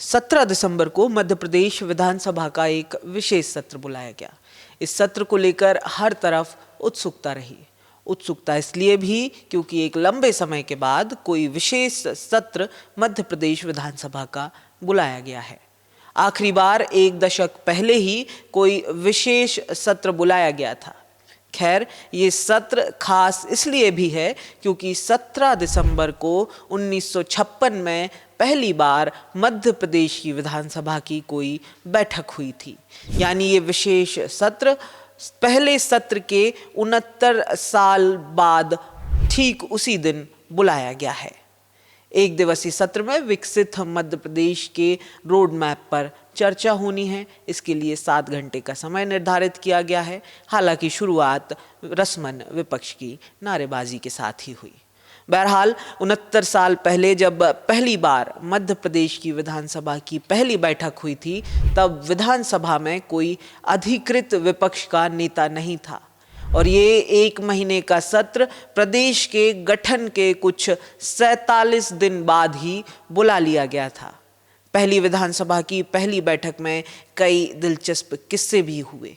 17 दिसंबर को मध्य प्रदेश विधानसभा का एक विशेष सत्र बुलाया गया। इस सत्र को लेकर हर तरफ उत्सुकता रही। उत्सुकता इसलिए भी क्योंकि एक लंबे समय के बाद कोई विशेष सत्र मध्य प्रदेश विधानसभा का बुलाया गया है। आखिरी बार एक दशक पहले ही कोई विशेष सत्र बुलाया गया था। खैर, ये सत्र खास इसलिए भी है क्योंकि 17 दिसंबर को 1956 में पहली बार मध्य प्रदेश की विधानसभा की कोई बैठक हुई थी। यानी ये विशेष सत्र पहले सत्र के 69 साल बाद ठीक उसी दिन बुलाया गया है। एक दिवसीय सत्र में विकसित मध्य प्रदेश के रोड मैप पर चर्चा होनी है। इसके लिए 7 घंटे का समय निर्धारित किया गया है। हालांकि शुरुआत रस्मन विपक्ष की नारेबाजी के साथ ही हुई। बहरहाल 69 साल पहले जब पहली बार मध्य प्रदेश की विधानसभा की पहली बैठक हुई थी, तब विधानसभा में कोई अधिकृत विपक्ष का नेता नहीं था और ये 1 महीने का सत्र प्रदेश के गठन के कुछ 47 दिन बाद ही बुला लिया गया था। पहली विधानसभा की पहली बैठक में कई दिलचस्प किस्से भी हुए।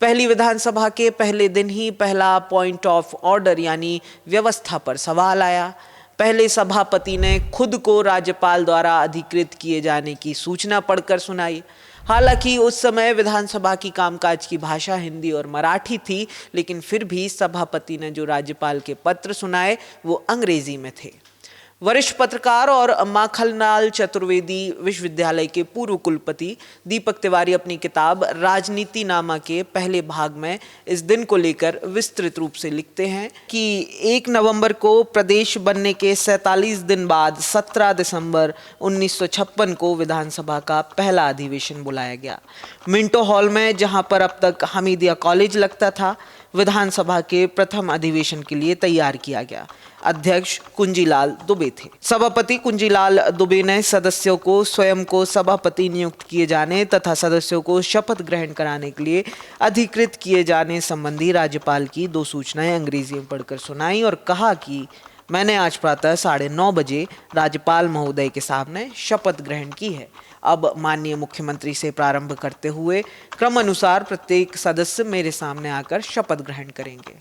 पहली विधानसभा के पहले दिन ही पहला पॉइंट ऑफ ऑर्डर यानी व्यवस्था पर सवाल आया। पहले सभापति ने खुद को राज्यपाल द्वारा अधिकृत किए जाने की सूचना पढ़कर सुनाई। हालांकि उस समय विधानसभा की कामकाज की भाषा हिंदी और मराठी थी, लेकिन फिर भी सभापति ने जो राज्यपाल के पत्र सुनाए वो अंग्रेजी में थे। वरिष्ठ पत्रकार और माखनलाल चतुर्वेदी विश्वविद्यालय के पूर्व कुलपति दीपक तिवारी अपनी किताब राजनीतिनामा के पहले भाग में इस दिन को लेकर विस्तृत रूप से लिखते हैं कि 1 नवंबर को प्रदेश बनने के 47 दिन बाद 17 दिसंबर 1956 को विधानसभा का पहला अधिवेशन बुलाया गया। मिंटो हॉल में, जहां पर अब तक हमीदिया कॉलेज लगता था, विधानसभा के प्रथम अधिवेशन के लिए तैयार किया गया। अध्यक्ष कुंजीलाल दुबे थे। सभापति कुंजीलाल दुबे ने सदस्यों को स्वयं को सभापति नियुक्त किए जाने तथा सदस्यों को शपथ ग्रहण कराने के लिए अधिकृत किए जाने संबंधी राज्यपाल की 2 सूचनाएं अंग्रेजी में पढ़कर सुनाई और कहा कि मैंने आज प्रातः 9:30 बजे राज्यपाल महोदय के सामने शपथ ग्रहण की है। अब माननीय मुख्यमंत्री से प्रारंभ करते हुए क्रम अनुसार प्रत्येक सदस्य मेरे सामने आकर शपथ ग्रहण करेंगे।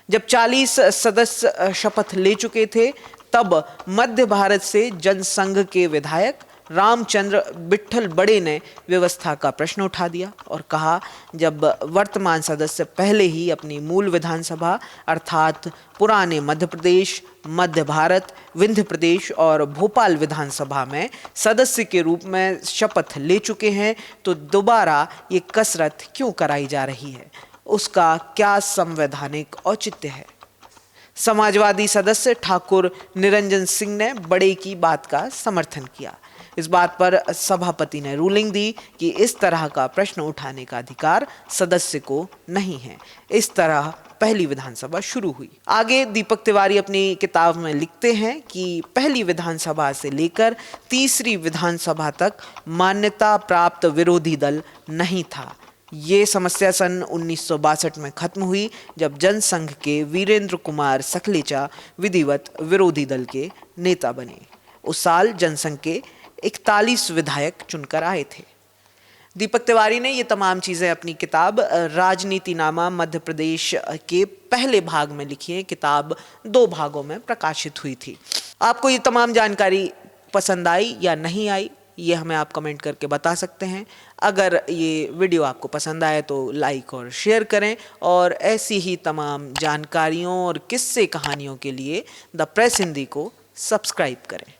जब 40 सदस्य शपथ ले चुके थे, तब मध्य भारत से जनसंघ के विधायक रामचंद्र विट्ठल बड़े ने व्यवस्था का प्रश्न उठा दिया और कहा, जब वर्तमान सदस्य पहले ही अपनी मूल विधानसभा अर्थात पुराने मध्य प्रदेश, मध्य भारत, विंध्य प्रदेश और भोपाल विधानसभा में सदस्य के रूप में शपथ ले चुके हैं, तो दोबारा ये कसरत क्यों कराई जा रही है? उसका क्या संवैधानिक औचित्य है? समाजवादी सदस्य ठाकुर निरंजन सिंह ने बड़े की बात का समर्थन किया। इस बात पर सभापति ने रूलिंग दी कि इस तरह का प्रश्न उठाने का अधिकार सदस्य को नहीं है। इस तरह पहली विधानसभा शुरू हुई। आगे दीपक तिवारी अपनी किताब में लिखते हैं कि पहली विधानसभा से लेकर तीसरी विधानसभा तक मान्यता प्राप्त विरोधी दल नहीं था। ये समस्या सन 1962 में खत्म हुई, जब जनसंघ के वीरेंद्र कुमार सकलेचा विधिवत विरोधी दल के नेता बने। उस साल जनसंघ के 41 विधायक चुनकर आए थे। दीपक तिवारी ने ये तमाम चीज़ें अपनी किताब राजनीतिनामा मध्य प्रदेश के पहले भाग में लिखी है। किताब 2 भागों में प्रकाशित हुई थी। आपको ये तमाम जानकारी पसंद आई या नहीं आई, ये हमें आप कमेंट करके बता सकते हैं। अगर ये वीडियो आपको पसंद आए तो लाइक और शेयर करें और ऐसी ही तमाम जानकारियों और किस्से कहानियों के लिए द प्रेस हिंदी को सब्सक्राइब करें।